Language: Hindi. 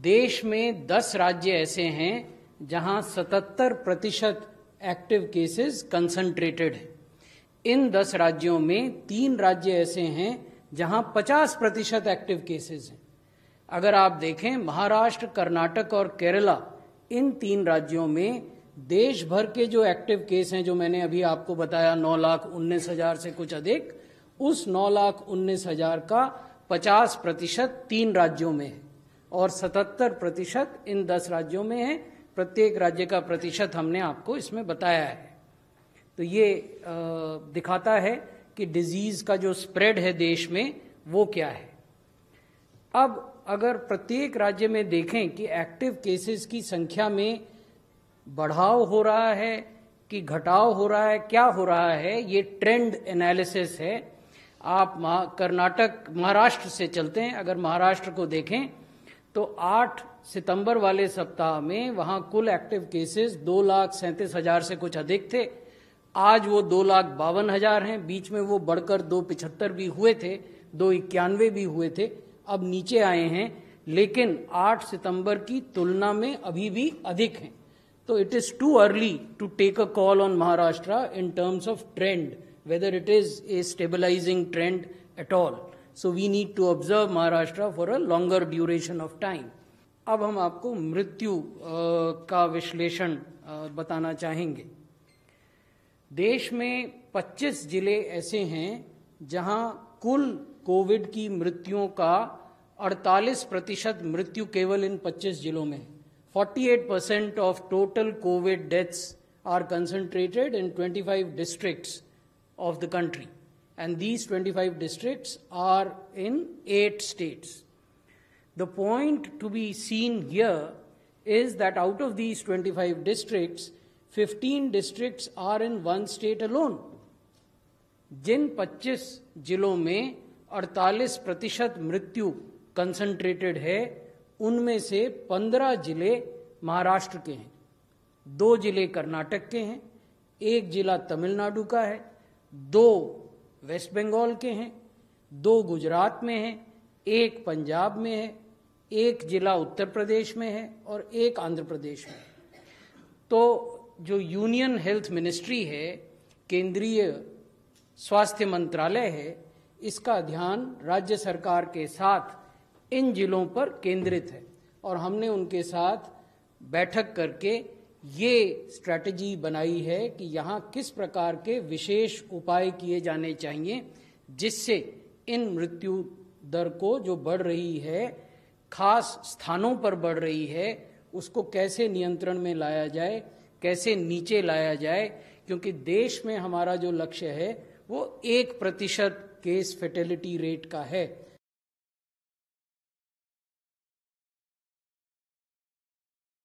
देश में 10 राज्य ऐसे हैं जहां 77% एक्टिव केसेस कंसंट्रेटेड है। इन 10 राज्यों में 3 राज्य ऐसे हैं जहां 50% एक्टिव केसेस हैं। अगर आप देखें महाराष्ट्र, कर्नाटक और केरला, इन 3 राज्यों में देश भर के जो एक्टिव केस हैं, जो मैंने अभी आपको बताया 9,19,000 से कुछ अधिक, उस 9,19,000 का 50% 3 राज्यों में है और 77% इन 10 राज्यों में है। प्रत्येक राज्य का प्रतिशत हमने आपको इसमें बताया है। तो ये दिखाता है कि डिजीज का जो स्प्रेड है देश में वो क्या है। अब अगर प्रत्येक राज्य में देखें कि एक्टिव केसेस की संख्या में बढ़ाव हो रहा है कि घटाव हो रहा है, क्या हो रहा है, ये ट्रेंड एनालिसिस है। आप महाराष्ट्र से चलते हैं। अगर महाराष्ट्र को देखें तो 8 सितंबर वाले सप्ताह में वहां कुल एक्टिव केसेस 2,37,000 से कुछ अधिक थे। आज वो 2,52,000 हैं। बीच में वो बढ़कर 2,75 भी हुए थे, 2,91 भी हुए थे, अब नीचे आए हैं, लेकिन 8 सितंबर की तुलना में अभी भी अधिक हैं। तो it is too early to take a call on Maharashtra in terms of trend, whether it is a stabilizing trend at all. So we need to observe Maharashtra for a longer duration of time. अब हम आपको मृत्यु का विश्लेषण बताना चाहेंगे। देश में 25 जिले ऐसे हैं जहां कुल कोविड की मृत्युओं का 48% मृत्यु केवल इन 25 जिलों में है। 48% of total COVID deaths are concentrated in 25 districts of the country, and these 25 districts are in 8 states. The point to be seen here is that out of these 25 districts, 15 districts are in one state alone. जिन 25 जिलों में 48% मृत्यु कंसंट्रेटेड है, उनमें से 15 जिले महाराष्ट्र के हैं, 2 जिले कर्नाटक के हैं, 1 जिला तमिलनाडु का है, 2 वेस्ट बंगाल के हैं, 2 गुजरात में हैं, 1 पंजाब में है, 1 जिला उत्तर प्रदेश में है और 1 आंध्र प्रदेश में है। तो जो यूनियन हेल्थ मिनिस्ट्री है, केंद्रीय स्वास्थ्य मंत्रालय है, इसका ध्यान राज्य सरकार के साथ इन जिलों पर केंद्रित है और हमने उनके साथ बैठक करके ये स्ट्रैटेजी बनाई है कि यहाँ किस प्रकार के विशेष उपाय किए जाने चाहिए जिससे इन मृत्यु दर को जो बढ़ रही है, खास स्थानों पर बढ़ रही है, उसको कैसे नियंत्रण में लाया जाए, कैसे नीचे लाया जाए। क्योंकि देश में हमारा जो लक्ष्य है वो 1% केस फेटेलिटी रेट का है।